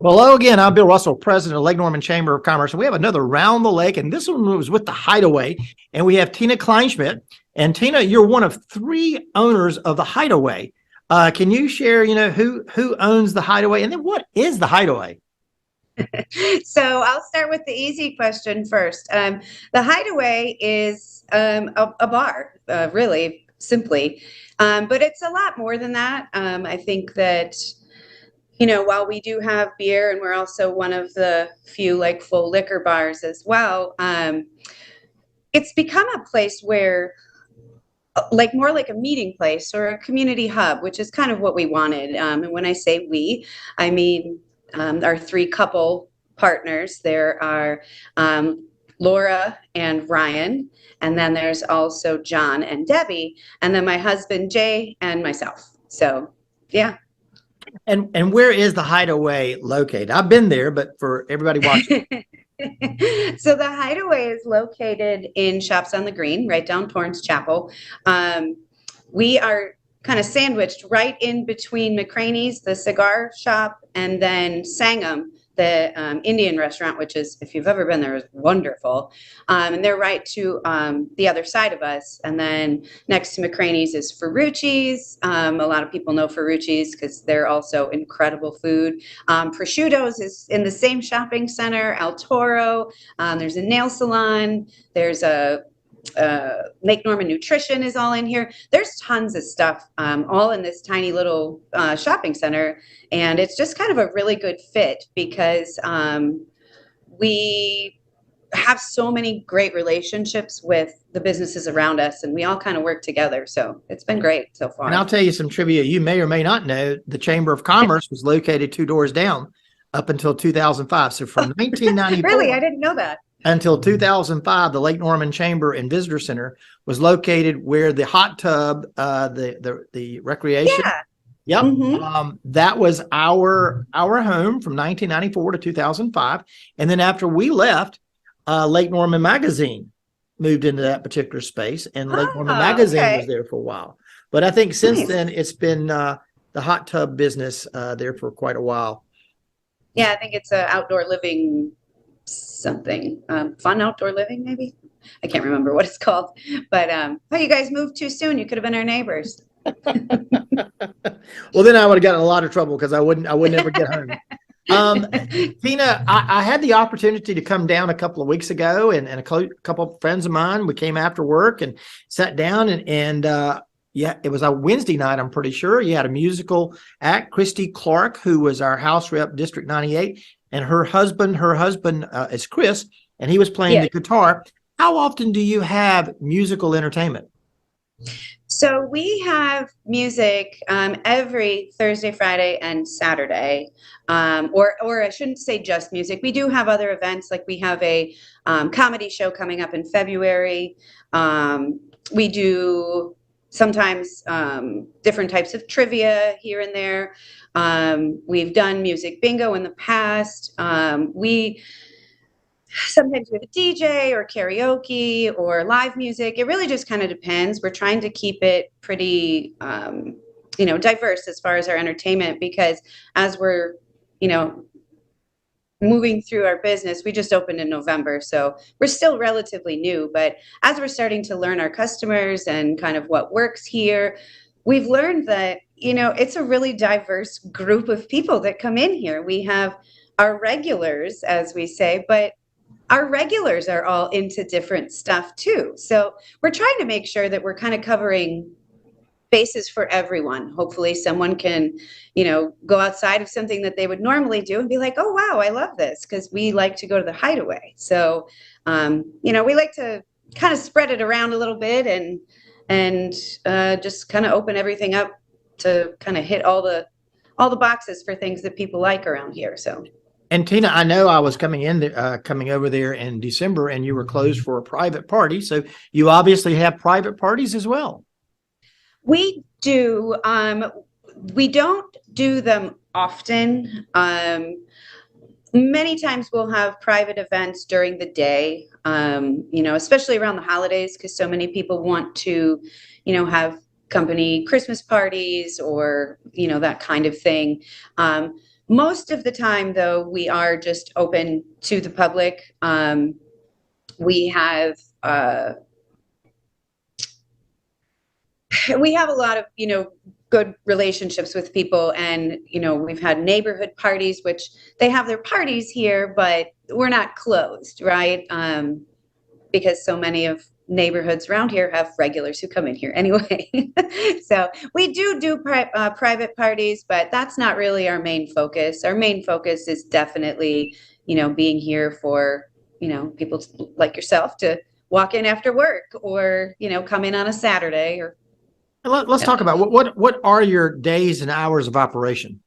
Well, hello again. I'm Bill Russell, president of Lake Norman Chamber of Commerce. And we have another Round the Lake, and this one was with the Hideaway. And we have Tina Kleinschmidt. And Tina, you're one of three owners of the Hideaway. Can you share, who owns the Hideaway, and then what is the Hideaway? So I'll start with the easy question first. The Hideaway is a bar, really simply, but it's a lot more than that. I think that, while we do have beer and we're also one of the few like full liquor bars as well, it's become a place where like more like a meeting place or a community hub, which is kind of what we wanted. And when I say we, I mean our three couple partners. There are Laura and Ryan, and then there's also John and Debbie, and then my husband Jay and myself. So yeah. And where is the Hideaway located? I've been there, but for everybody watching. So the Hideaway is located in Shops on the Green, right down Torrence Chapel. We are kind of sandwiched right in between McCraney's, the cigar shop, and then Sangam, the Indian restaurant, which is, if you've ever been there, is wonderful. And they're right to the other side of us. And then next to McCraney's is Ferrucci's. A lot of people know Ferrucci's because they're also incredible food. Prosciutto's is in the same shopping center. El Toro. There's a nail salon. There's a Lake Norman Nutrition is all in here. There's tons of stuff all in this tiny little shopping center, and it's just kind of a really good fit because we have so many great relationships with the businesses around us, and we all kind of work together. So it's been great so far. And I'll tell you some trivia you may or may not know. The Chamber of Commerce was located 2 doors down up until 2005. So from 1994. Really? I didn't know that. Until 2005, the Lake Norman Chamber and Visitor Center was located where the hot tub, the recreation. Yeah. Yep. Mm-hmm. That was our home from 1994 to 2005. And then after we left, Lake Norman Magazine moved into that particular space, and Lake Norman Magazine was there for a while. But I think since then, it's been the hot tub business there for quite a while. Yeah, I think it's an outdoor living something, fun outdoor living, maybe. I can't remember what it's called, but you guys moved too soon. You could have been our neighbors. Well, then I would have gotten in a lot of trouble because I wouldn't ever get home. Tina, I had the opportunity to come down a couple of weeks ago, and a couple of friends of mine, we came after work and sat down, and yeah, it was a Wednesday night, I'm pretty sure. You had a musical act, Christy Clark, who was our house rep, District 98, and her husband is Chris, and he was playing the guitar. How often do you have musical entertainment? So we have music every Thursday, Friday, and Saturday, or I shouldn't say just music. We do have other events, like we have a comedy show coming up in February. We do sometimes different types of trivia here and there. We've done music bingo in the past. Sometimes we have a DJ or karaoke or live music. It really just kind of depends. We're trying to keep it pretty, diverse as far as our entertainment, because as we're, moving through our business, we just opened in November. So we're still relatively new, but as we're starting to learn our customers and kind of what works here, we've learned that, it's a really diverse group of people that come in here. We have our regulars, as we say, but our regulars are all into different stuff too. So we're trying to make sure that we're kind of covering bases for everyone. Hopefully someone can, go outside of something that they would normally do and be like, oh, wow, I love this, because we like to go to the Hideaway. So, we like to kind of spread it around a little bit and just kind of open everything up to kind of hit all the boxes for things that people like around here. So. And Tina, I know I was coming over there in December, and you were closed for a private party. So you obviously have private parties as well. We do. We don't do them often. Many times we'll have private events during the day, especially around the holidays, because so many people want to, have company Christmas parties or, that kind of thing. Most of the time, though, we are just open to the public. We have we have a lot of, good relationships with people, and, we've had neighborhood parties, which they have their parties here, but we're not closed, right? Because so many of neighborhoods around here have regulars who come in here anyway. So we do private parties, but that's not really our main focus. Our main focus is definitely, being here for, people like yourself to walk in after work, or, come in on a Saturday, or. Let's talk about what are your days and hours of operation?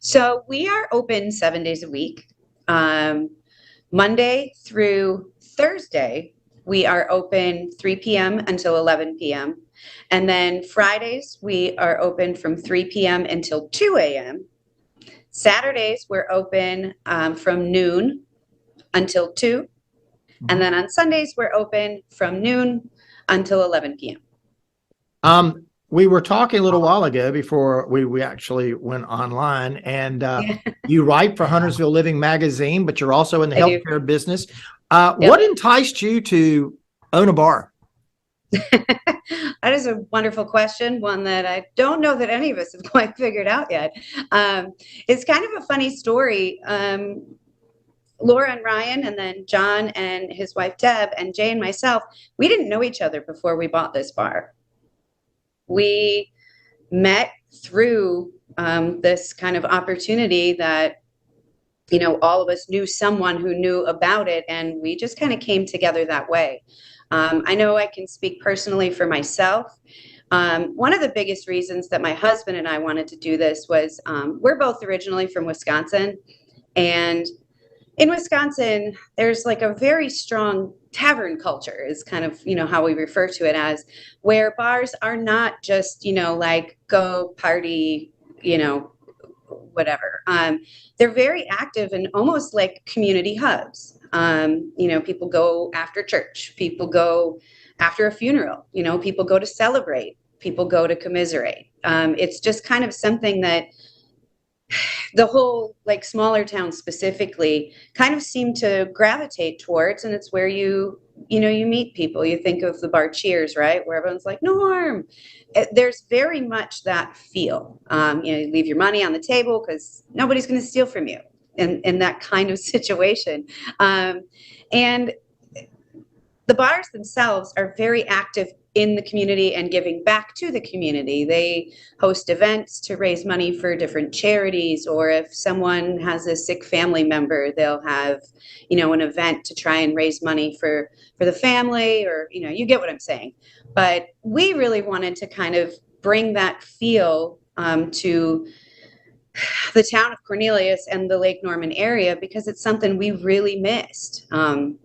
So we are open 7 days a week. Monday through Thursday, we are open 3 p.m. until 11 p.m. And then Fridays, we are open from 3 p.m. until 2 a.m. Saturdays, we're open from noon until 2. And then on Sundays, we're open from noon until 11 p.m. We were talking a little while ago before we actually went online, and you write for Huntersville Living magazine, but you're also in the healthcare business. What enticed you to own a bar? That is a wonderful question, one that I don't know that any of us have quite figured out yet. It's kind of a funny story. Laura and Ryan, and then John and his wife Deb, and Jay and myself, we didn't know each other before we bought this bar. We met through this kind of opportunity that, all of us knew someone who knew about it, and we just kind of came together that way. I know I can speak personally for myself. One of the biggest reasons that my husband and I wanted to do this was we're both originally from Wisconsin, and in Wisconsin, there's like a very strong tavern culture is kind of, how we refer to it as, where bars are not just, like go party, whatever. They're very active and almost like community hubs. People go after church, people go after a funeral, people go to celebrate, people go to commiserate. It's just kind of something that the whole, like, smaller towns specifically kind of seem to gravitate towards, and it's where you meet people. You think of the bar Cheers, right, where everyone's like, Norm. There's very much that feel. You leave your money on the table because nobody's going to steal from you in that kind of situation. And the bars themselves are very active in the community and giving back to the community. They host events to raise money for different charities, or if someone has a sick family member, they'll have, an event to try and raise money for the family, or, you get what I'm saying. But we really wanted to kind of bring that feel to the town of Cornelius and the Lake Norman area, because it's something we really missed. And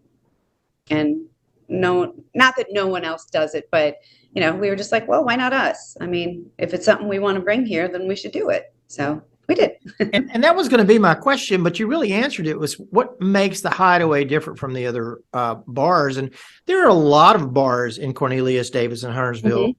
no, not that no one else does it, but we were just like, well, why not us? I mean, if it's something we want to bring here, then we should do it. So we did. and that was going to be my question, but you really answered it. Was what makes the Hideaway different from the other bars? And there are a lot of bars in Cornelius, Davis, and Huntersville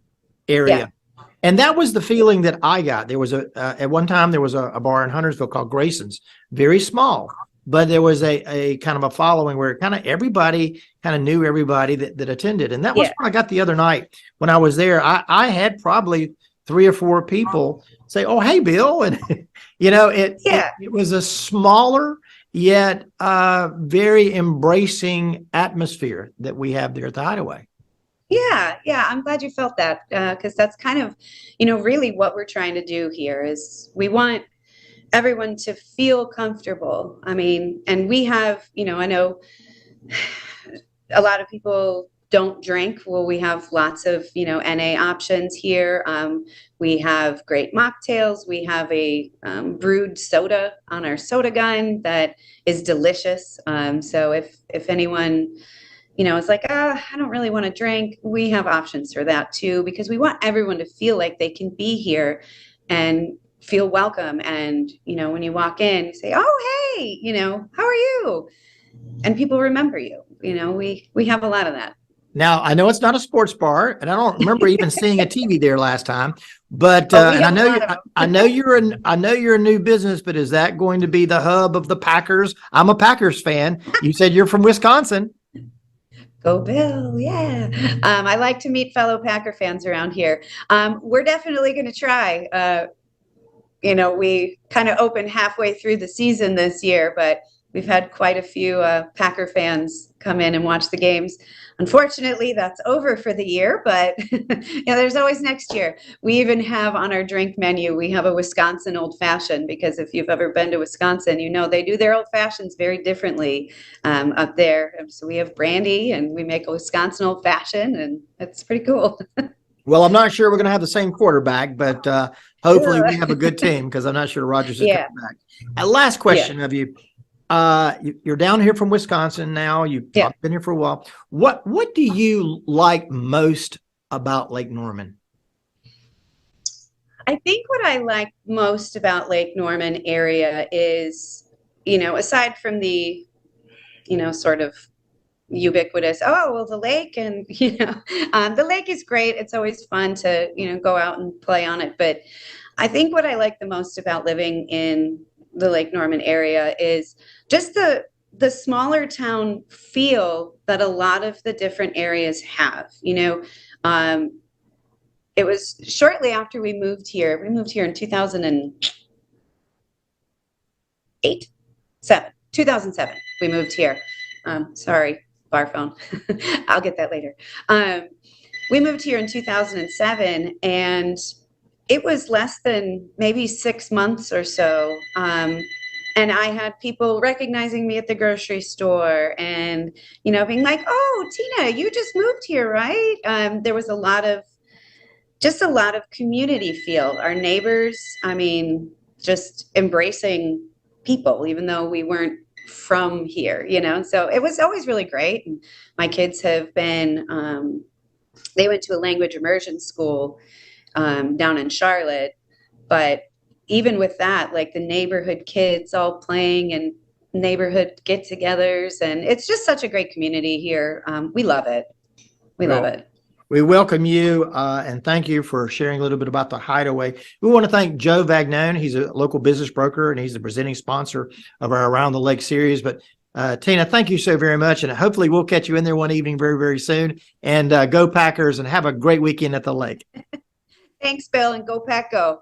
area. Yeah. And that was the feeling that I got. There was at one time there was a bar in Huntersville called Grayson's, very small. But there was a kind of a following where kind of everybody kind of knew everybody that attended. And that was what I got the other night when I was there. I had probably 3 or 4 people say, oh, hey, Bill. And, it was a smaller yet very embracing atmosphere that we have there at the Hideaway. Yeah. I'm glad you felt that, because that's kind of, really what we're trying to do here is we want everyone to feel comfortable. I mean, and we have, I know a lot of people don't drink. Well, we have lots of, NA options here. We have great mocktails. We have a brewed soda on our soda gun that is delicious. So if anyone, is like, I don't really want to drink, we have options for that too, because we want everyone to feel like they can be here and feel welcome. And, when you walk in, you say, oh, hey, how are you? And people remember you. We have a lot of that. Now, I know it's not a sports bar, and I don't remember even seeing a TV there last time. But Oh, we and I have a know lot of them. I know you're a new business, but is that going to be the hub of the Packers? I'm a Packers fan. You said you're from Wisconsin. Go Bill, yeah. I like to meet fellow Packer fans around here. We're definitely going to try. We kind of opened halfway through the season this year, but we've had quite a few Packer fans come in and watch the games. Unfortunately, that's over for the year, but there's always next year. We even have on our drink menu, we have a Wisconsin old fashioned, because if you've ever been to Wisconsin, they do their old fashions very differently up there. So we have brandy and we make a Wisconsin old fashioned, and it's pretty cool. Well, I'm not sure we're going to have the same quarterback, but hopefully we have a good team because I'm not sure Rodgers is Yeah. coming back. Last question of you. You're down here from Wisconsin now. You've been here for a while. What do you like most about Lake Norman? I think what I like most about Lake Norman area is, aside from the, sort of ubiquitous, oh, well, the lake, and, the lake is great. It's always fun to, go out and play on it. But I think what I like the most about living in the Lake Norman area is just the smaller town feel that a lot of the different areas have. It was shortly after we moved here. We moved here in 2007. We moved here. Sorry, bar phone. I'll get that later. We moved here in 2007, and it was less than maybe 6 months or so. And I had people recognizing me at the grocery store and, being like, oh, Tina, you just moved here, right? There was a lot of community feel. Our neighbors, just embracing people, even though we weren't from here, so it was always really great. And my kids have been, they went to a language immersion school down in Charlotte, but even with that, like the neighborhood kids all playing and neighborhood get-togethers, and it's just such a great community here. We love it. We love it. We welcome you and thank you for sharing a little bit about the Hideaway. We want to thank Joe Vagnone. He's a local business broker and he's the presenting sponsor of our Around the Lake series. But Tina, thank you so very much. And hopefully we'll catch you in there one evening very, very soon. And go Packers and have a great weekend at the lake. Thanks, Bill, and go Pack, go.